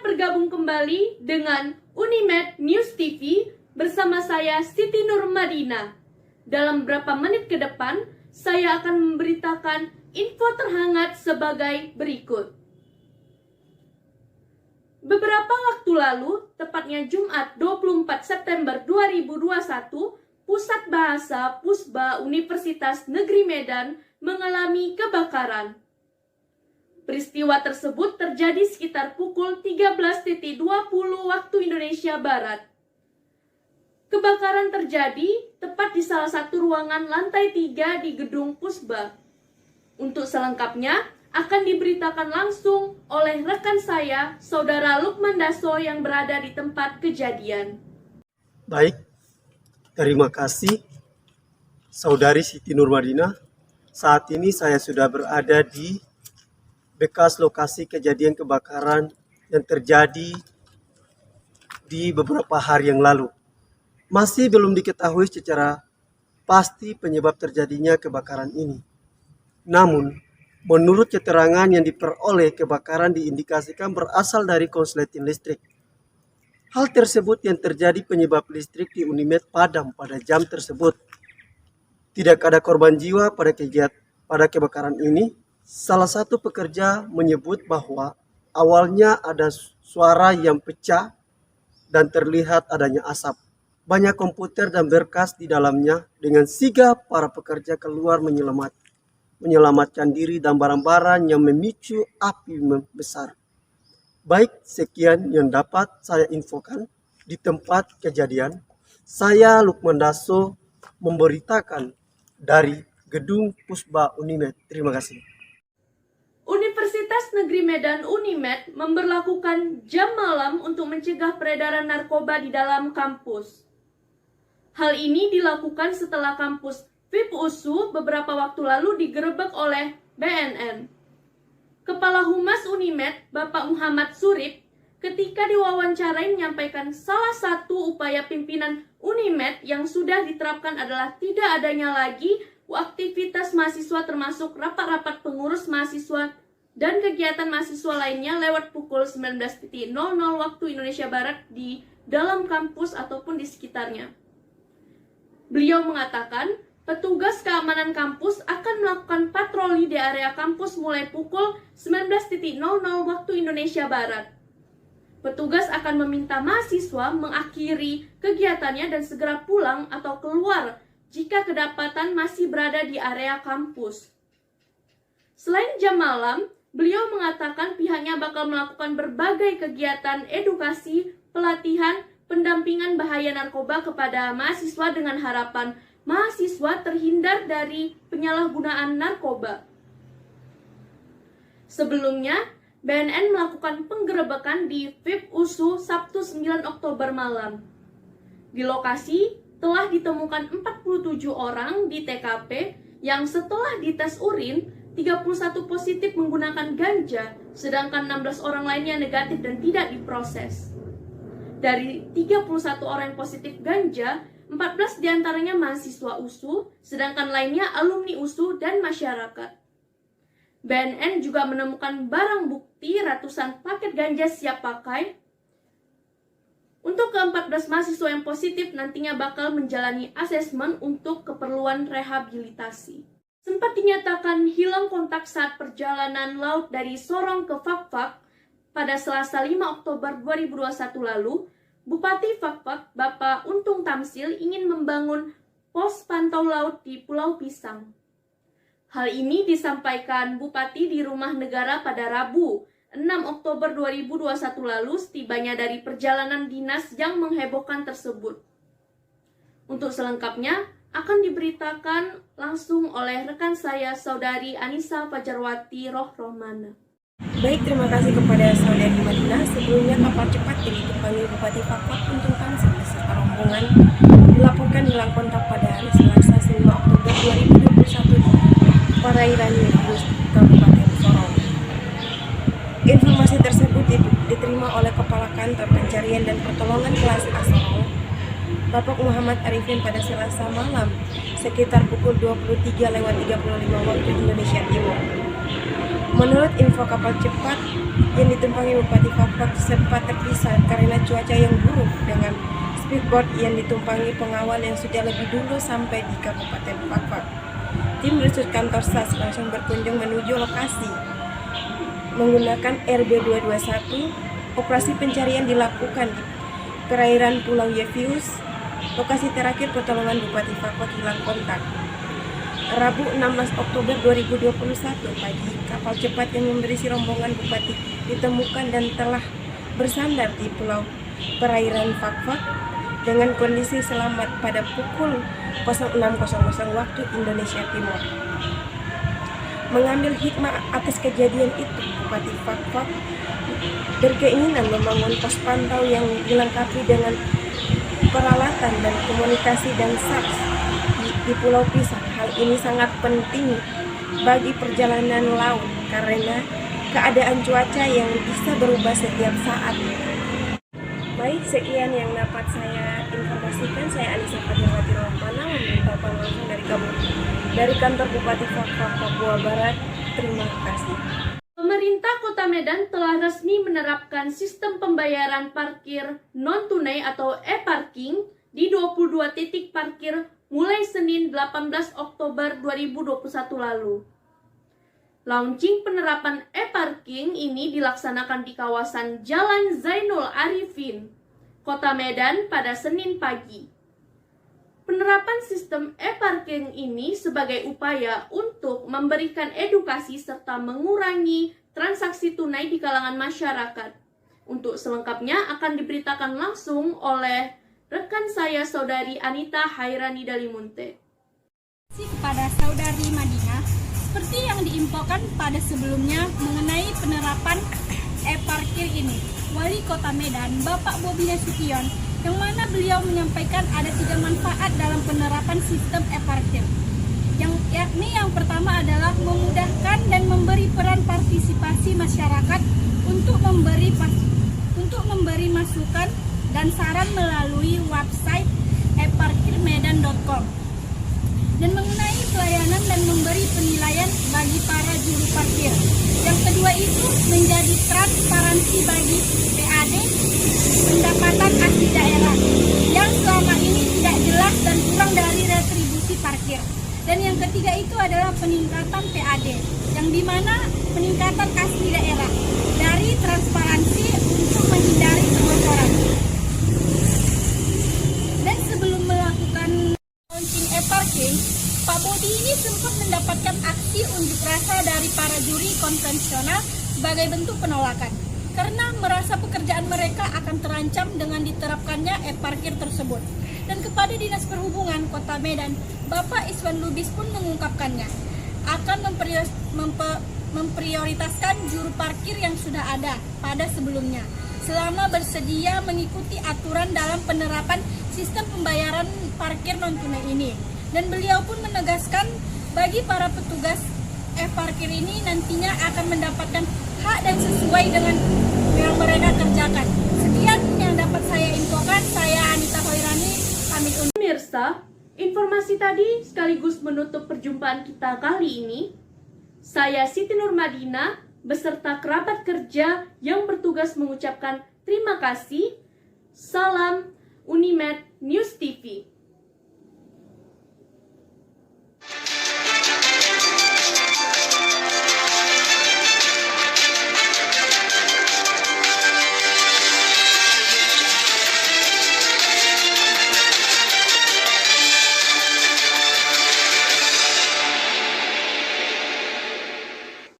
Bergabung kembali dengan Unimed News TV bersama saya Siti Nurmadina. Dalam beberapa menit ke depan, saya akan memberitakan info terhangat sebagai berikut. Beberapa waktu lalu, tepatnya Jumat 24 September 2021, Pusat Bahasa Pusba Universitas Negeri Medan mengalami kebakaran. Peristiwa tersebut terjadi sekitar pukul 13.20 waktu Indonesia Barat. Kebakaran terjadi tepat di salah satu ruangan lantai 3 di gedung Pusba. Untuk selengkapnya akan diberitakan langsung oleh rekan saya, Saudara Lukman Daso yang berada di tempat kejadian. Baik, terima kasih Saudari Siti Nurmadina. Saat ini saya sudah berada di bekas lokasi kejadian kebakaran yang terjadi di beberapa hari yang lalu. Masih belum diketahui secara pasti penyebab terjadinya kebakaran ini. Namun, menurut keterangan yang diperoleh, kebakaran diindikasikan berasal dari konsleting listrik. Hal tersebut yang terjadi penyebab listrik di Unimed padam pada jam tersebut. Tidak ada korban jiwa pada kebakaran ini. Salah satu pekerja menyebut bahwa awalnya ada suara yang pecah dan terlihat adanya asap. Banyak komputer dan berkas di dalamnya. Dengan sigap para pekerja keluar menyelamatkan diri dan barang-barang yang memicu api membesar. Baik, sekian yang dapat saya infokan di tempat kejadian. Saya Lukman Daso memberitakan dari gedung Pusba Unimed. Terima kasih. Universitas Negeri Medan Unimed memberlakukan jam malam untuk mencegah peredaran narkoba di dalam kampus. Hal ini dilakukan setelah kampus FIP USU beberapa waktu lalu digerebek oleh BNN. Kepala Humas Unimed, Bapak Muhammad Surip, ketika diwawancarai menyampaikan salah satu upaya pimpinan Unimed yang sudah diterapkan adalah tidak adanya lagi aktivitas mahasiswa termasuk rapat-rapat pengurus mahasiswa dan kegiatan mahasiswa lainnya lewat pukul 19.00 waktu Indonesia Barat di dalam kampus ataupun di sekitarnya. Beliau mengatakan, petugas keamanan kampus akan melakukan patroli di area kampus mulai pukul 19.00 waktu Indonesia Barat. Petugas akan meminta mahasiswa mengakhiri kegiatannya dan segera pulang atau keluar jika kedapatan masih berada di area kampus. Selain jam malam, beliau mengatakan pihaknya bakal melakukan berbagai kegiatan edukasi, pelatihan, pendampingan bahaya narkoba kepada mahasiswa dengan harapan mahasiswa terhindar dari penyalahgunaan narkoba. Sebelumnya, BNN melakukan penggerebekan di FIP USU Sabtu 9 Oktober malam. Di lokasi telah ditemukan 47 orang di TKP yang setelah dites urin, 31 positif menggunakan ganja, sedangkan 16 orang lainnya negatif dan tidak diproses. Dari 31 orang yang positif ganja, 14 diantaranya mahasiswa USU, sedangkan lainnya alumni USU dan masyarakat. BNN juga menemukan barang bukti ratusan paket ganja siap pakai. Untuk ke-14 mahasiswa yang positif nantinya bakal menjalani asesmen untuk keperluan rehabilitasi. Sempat dinyatakan hilang kontak saat perjalanan laut dari Sorong ke Fakfak pada Selasa 5 Oktober 2021 lalu, Bupati Fakfak, Bapak Untung Tamsil ingin membangun pos pantau laut di Pulau Pisang. Hal ini disampaikan Bupati di Rumah Negara pada Rabu, 6 Oktober 2021 lalu setibanya dari perjalanan dinas yang menghebohkan tersebut. Untuk selengkapnya akan diberitakan langsung oleh rekan saya, Saudari Anissa Fajarwati Rohrohmana. Baik, terima kasih kepada Saudari Madinah. Sebelumnya kapal cepat yang ditumpangi Bupati Fakfak Untung Tamsil beserta pertolongan dilaporkan hilang kontak pada hari Selasa 5 Oktober 2021 di perairan Yesus, Kabupaten Sorong. Informasi tersebut diterima oleh Kepala Kantor Pencarian dan Pertolongan Kelas A Sorong, Bapak Muhammad Arifin pada Selasa malam sekitar pukul 23.35 waktu Indonesia Timur. Menurut info, kapal cepat yang ditumpangi Bupati Fakfak sempat terpisah karena cuaca yang buruk dengan speedboat yang ditumpangi pengawal yang sudah lebih dulu sampai di Kabupaten Fakfak. Tim Rescue Kantor SAS langsung berkunjung menuju lokasi. Menggunakan RB221, operasi pencarian dilakukan di perairan Pulau Yevius. Lokasi terakhir pertolongan Bupati Fakfak hilang kontak. Rabu 16 Oktober 2021 pagi, kapal cepat yang memberisi rombongan Bupati ditemukan dan telah bersandar di pulau perairan Fakfak dengan kondisi selamat pada pukul 06.00 waktu Indonesia Timur. Mengambil hikmah atas kejadian itu, Bupati Fakfak berkeinginan membangun pos pantau yang dilengkapi dengan peralatan dan komunikasi dan SARS di Pulau Pisang. Hal ini sangat penting bagi perjalanan laut karena keadaan cuaca yang bisa berubah setiap saat. Baik, sekian yang dapat saya informasikan. Saya Anissa Fadiawati Rompana memberitahukan langsung dari kantor Bupati Fakfak, Papua Barat. Terima kasih. Pemerintah Kota Medan telah resmi menerapkan sistem pembayaran parkir non-tunai atau e-parking di 22 titik parkir mulai Senin 18 Oktober 2021 lalu. Launching penerapan e-parking ini dilaksanakan di kawasan Jalan Zainul Arifin, Kota Medan pada Senin pagi. Penerapan sistem e-parking ini sebagai upaya untuk memberikan edukasi serta mengurangi transaksi tunai di kalangan masyarakat. Untuk selengkapnya akan diberitakan langsung oleh rekan saya, Saudari Anita Hairani Dalimunte. Kepada Saudari Madinah, seperti yang diinfokan pada sebelumnya mengenai penerapan e-parkir ini, Wali Kota Medan, Bapak Bobi Nasution, yang mana beliau menyampaikan ada 3 manfaat dalam penerapan sistem e-parkir. Yakni yang pertama adalah memudahkan dan memberi peran partisipasi masyarakat untuk memberi masukan dan saran melalui website eparkirmedan.com, dan mengenai pelayanan dan memberi penilaian bagi para juru parkir. Yang kedua itu menjadi transparansi bagi PAD, pendapatan asli daerah, yang selama ini tidak jelas dan kurang dari retribusi parkir. Dan yang ketiga itu adalah peningkatan PAD, yang dimana peningkatan asli daerah dari transparansi untuk menghindari kebocoran. Dan sebelum melakukan launching e-parking, Pak Bobi ini sempat mendapatkan aksi unjuk rasa dari para juri konvensional sebagai bentuk penolakan, karena merasa pekerjaan mereka akan terancam dengan diterapkannya e-parkir tersebut. Dan kepada Dinas Perhubungan Kota Medan, Bapak Iswan Lubis pun mengungkapkannya akan memprioritaskan juru parkir yang sudah ada pada sebelumnya, selama bersedia mengikuti aturan dalam penerapan sistem pembayaran parkir non-tunai ini. Dan beliau pun menegaskan bagi para petugas e-parkir ini nantinya akan mendapatkan hak dan sesuai dengan yang mereka kerjakan. Sekian yang dapat saya infokan. Saya Anita Hoirani, pamit undur. Pemirsa, informasi tadi sekaligus menutup perjumpaan kita kali ini. Saya Siti Nurmadina beserta kerabat kerja yang bertugas mengucapkan terima kasih. Salam Unimed News TV.